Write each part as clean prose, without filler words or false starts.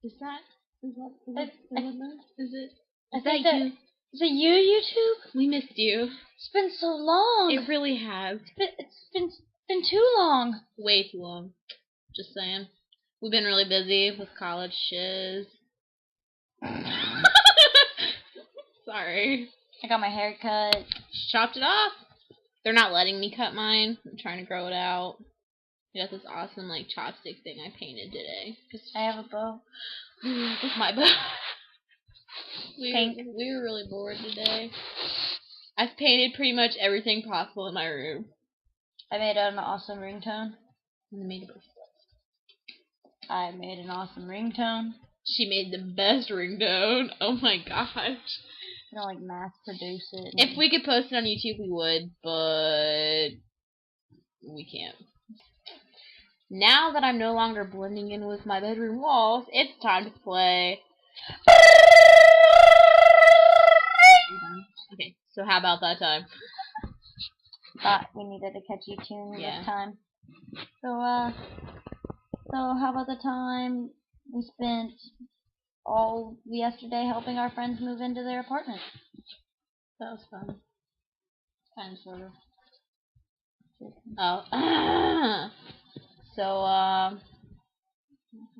Is that you? Is it you, YouTube? We missed you. It's been so long. It really has. It's been too long. Way too long. Just saying. We've been really busy with college shiz. Sorry. I got my hair cut. Chopped it off. They're not letting me cut mine. I'm trying to grow it out. I got this awesome like chopstick thing I painted today. I have a bow. With my bow. We were really bored today. I've painted pretty much everything possible in my room. I made an awesome ringtone. And I made I made an awesome ringtone. She made the best ringtone. Oh my gosh. I don't like mass produce it. If we could post it on YouTube, we would, but we can't. Now that I'm no longer blending in with my bedroom walls, it's time to play. Okay, so how about that time? Thought we needed a catchy tune this time. So how about the time we spent all yesterday helping our friends move into their apartment? That was fun. Kind of, sort of. Oh. So,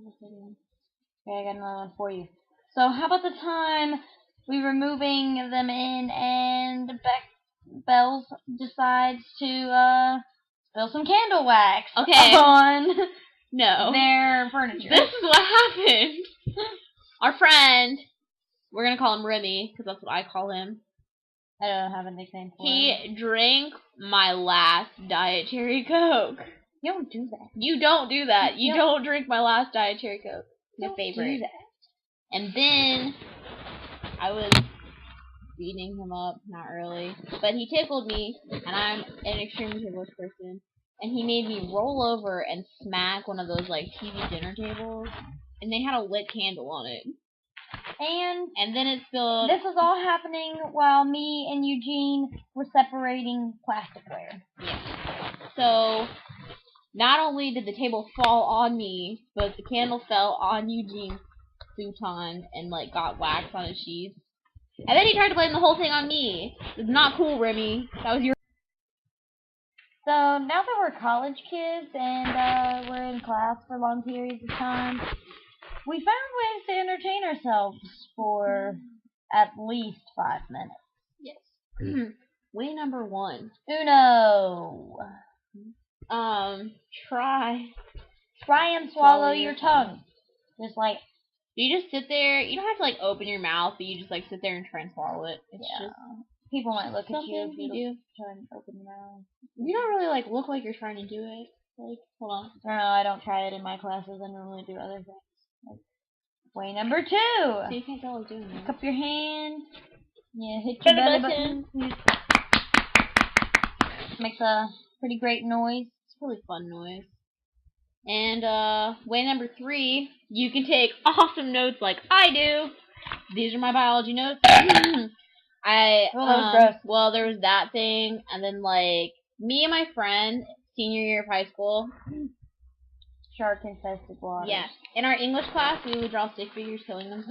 okay, I got another one for you. So, how about the time we were moving them in and Bells decides to spill some candle wax on their furniture. This is what happened. Our friend, we're going to call him Remy, because that's what I call him. I don't have a nickname for him. He drank my last Dietary Coke. You don't do that. You don't do that. You don't drink my last Dietary Coke. My favorite. Do that. And then I was beating him up, not really, but he tickled me, and I'm an extremely ticklish person, and he made me roll over and smack one of those like TV dinner tables, and they had a lit candle on it. And then it spilled. This was all happening while me and Eugene were separating plasticware. Yeah. So not only did the table fall on me, but the candle fell on Eugene's futon and like got wax on his sheets. And then he tried to blame the whole thing on me. It's not cool, Remy. That was your. So now that we're college kids and we're in class for long periods of time, we found ways to entertain ourselves for at least 5 minutes. Yes. Way number 1. Uno. Try and swallow your tongue. Just like. You just sit there. You don't have to like open your mouth, but you just like sit there and try and swallow it. It's just people might look at you if you do. Try and open your mouth. You don't really like look like you're trying to do it. Like, hold on. I don't know. I don't try it in my classes. I normally do other things. Like, way number 2. So you can't tell I was doing that. Cup your hand. Yeah, hit your belly button. Makes a pretty great noise. It's a really fun noise. And way number 3, you can take awesome notes like I do. These are my biology notes. Well, there was that thing, and then like me and my friend, senior year of high school. Shark-infested water. Yeah. In our English class, we would draw stick figures killing them.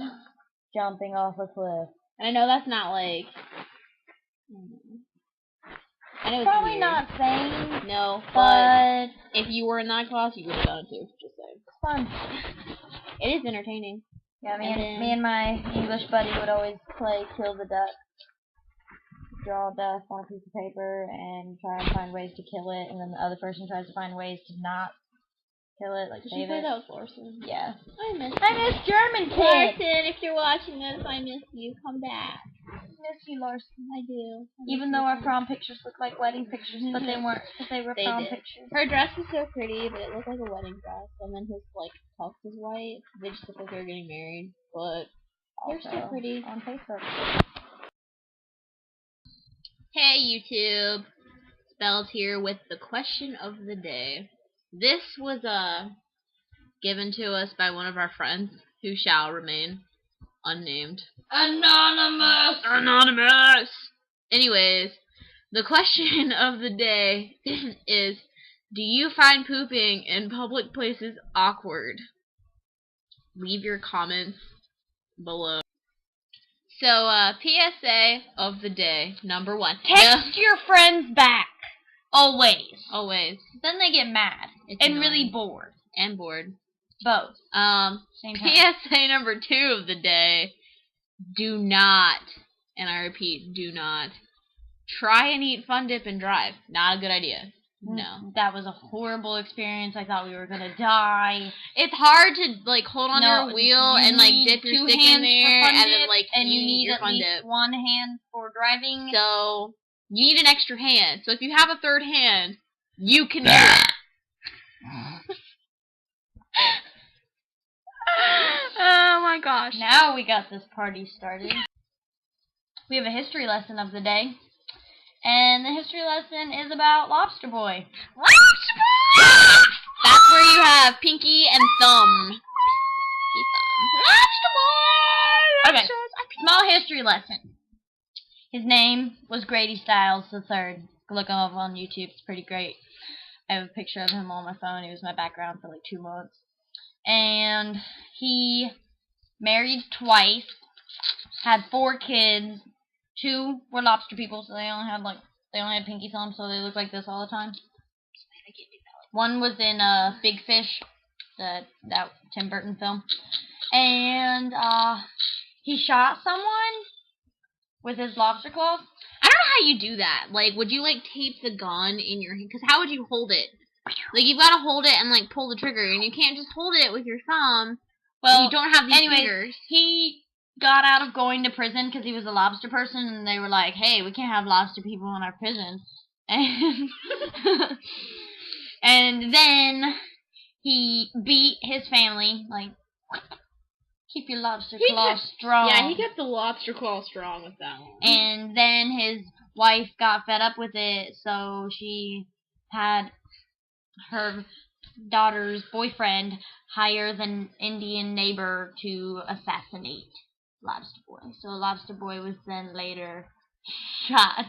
Jumping off a cliff. And I know that's not like. I know it's probably weird. Not sane. No, but if you were in that class, you would have done it too. Just saying. It's fun. It is entertaining. Yeah, me and my English buddy would always play Kill the Duck. Draw death on a piece of paper and try and find ways to kill it, and then the other person tries to find ways to not kill it, like save it. Did you play that with Larson? Yeah. I miss German kids. Larson, if you're watching this, I miss you. Come back. I miss you, Larson. I do. Even though our prom pictures look like wedding pictures, but they weren't, because they were prom pictures. Her dress was so pretty, but it looked like a wedding dress, and then his like tux was white. They just looked like they were getting married, but they're so pretty. On Facebook. Hey YouTube, Spells here with the question of the day. This was given to us by one of our friends who shall remain unnamed. Anonymous! Anyways, the question of the day is, do you find pooping in public places awkward? leave your comments below. So, PSA of the day, number 1. Text your friends back. Always. Always. Then they get mad. And really bored. And bored. Both. Same time. PSA number 2 of the day, do not, and I repeat, do not, try and eat Fun Dip and drive. Not a good idea. No. That was a horrible experience. I thought we were gonna die. It's hard to, like, hold on your wheel and, like, dip your stick in there and then, like, and you need your at Fun least Dip. one hand for driving. So, you need an extra hand. So if you have a third hand, you can do it. Oh my gosh. Now we got this party started. We have a history lesson of the day. And the history lesson is about Lobster Boy. Lobster Boy! That's where you have Pinky and Thumb. Lobster Boy! Okay, small history lesson. His name was Grady Stiles III. Look him up on YouTube. It's pretty great. I have a picture of him on my phone. He was my background for like 2 months. And he married twice, had 4 kids. 2 were lobster people, so they only had pinky thumbs, so they look like this all the time. 1 was in Big Fish, that Tim Burton film, and he shot someone with his lobster claws. I don't know how you do that. Like, would you like tape the gun in your hand? Because how would you hold it? Like, you've got to hold it and like pull the trigger, and you can't just hold it with your thumb. Well, you don't have these fingers. He got out of going to prison because he was a lobster person, and they were like, hey, we can't have lobster people in our prison. And, and then he beat his family, like, keep your lobster claw strong. Yeah, he kept the lobster claw strong with that one. And then his wife got fed up with it, so she had her daughter's boyfriend hire the Indian neighbor to assassinate Lobster Boy. So Lobster Boy was then later shot.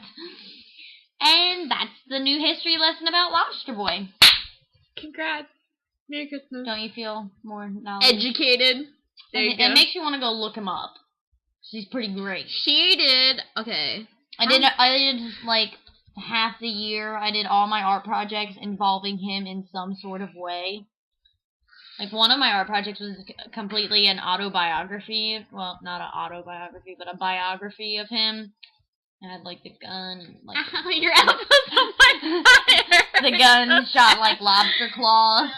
And that's the new history lesson about Lobster Boy. Congrats. Merry Christmas. Don't you feel more knowledge? Educated. There you go. It makes you want to go look him up. She's pretty great. She did. Okay. I did like half the year. I did all my art projects involving him in some sort of way. Like, one of my art projects was completely an autobiography. Well, not an autobiography, but a biography of him. I had, like, the gun. Like, your elbows on my fire. The gun shot, like, lobster claws.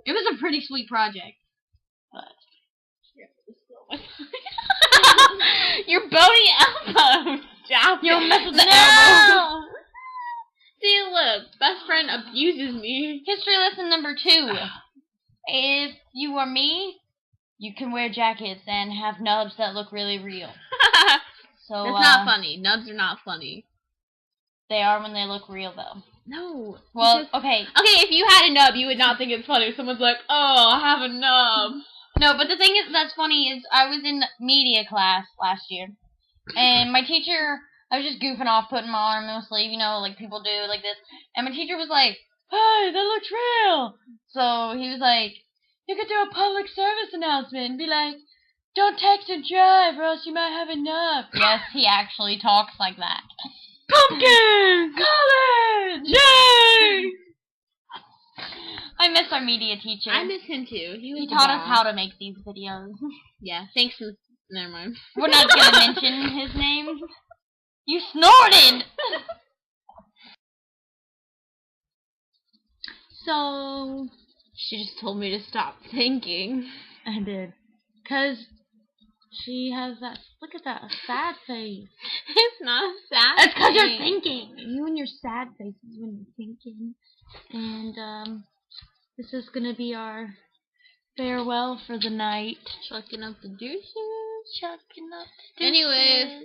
It was a pretty sweet project. But your bony elbow. Stop. You'll mess with the elbow. elbow. See, look. Best friend abuses me. History lesson number 2. If you are me, you can wear jackets and have nubs that look really real. So that's not funny. Nubs are not funny. They are when they look real, though. No. Well, okay. Okay, if you had a nub, you would not think it's funny. If someone's like, oh, I have a nub. No, but the thing that's funny is I was in media class last year, and my teacher, I was just goofing off, putting my arm in my sleeve, you know, like people do, like this, and my teacher was like, hey, that looks real. So he was like, you could do a public service announcement and be like, don't text and drive or else you might have a nub. Yes, he actually talks like that. Pumpkin! College! Yay! I miss our media teacher. I miss him too. He taught us how to make these videos. Yeah, thanks to... Never mind. We're not going to mention his name. You snorted! So, she just told me to stop thinking. I did. 'Cause she has that, look at that, a sad face. It's not a sad It's 'cause face. you're thinking. You and your sad faces when you're thinking. And, this is gonna be our farewell for the night. Chucking up the deuces. Chucking up the Anyways.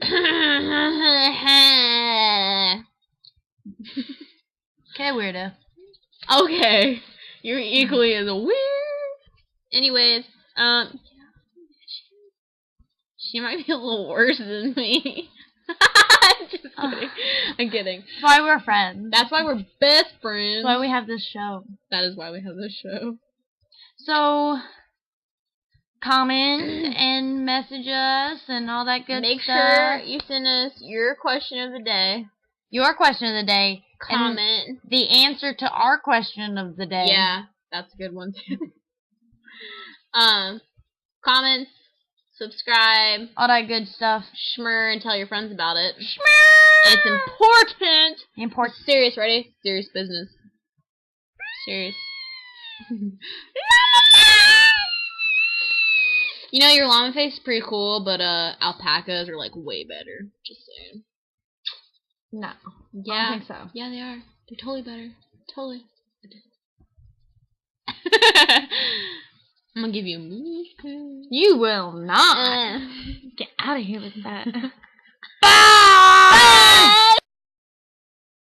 Okay, weirdo. Okay. You're equally as weird. Anyways, she might be a little worse than me. Just kidding. I'm kidding. That's why we're friends. That's why we're best friends. That's why we have this show. That is why we have this show. So, comment and message us and all that good Make stuff. sure you send us your question of the day. Your question of the day. Comment. And the answer to our question of the day. Yeah, that's a good one too. Comments, subscribe, all that good stuff. Schmur, and tell your friends about it. Schmur! It's important. Important. Serious, ready? Serious business. Serious. You know, your llama face is pretty cool, but alpacas are like way better. Just saying. No. Yeah. I don't think so. Yeah, they are. They're totally better. Totally. I'm gonna give you a moose. You will not. Get out of here with that.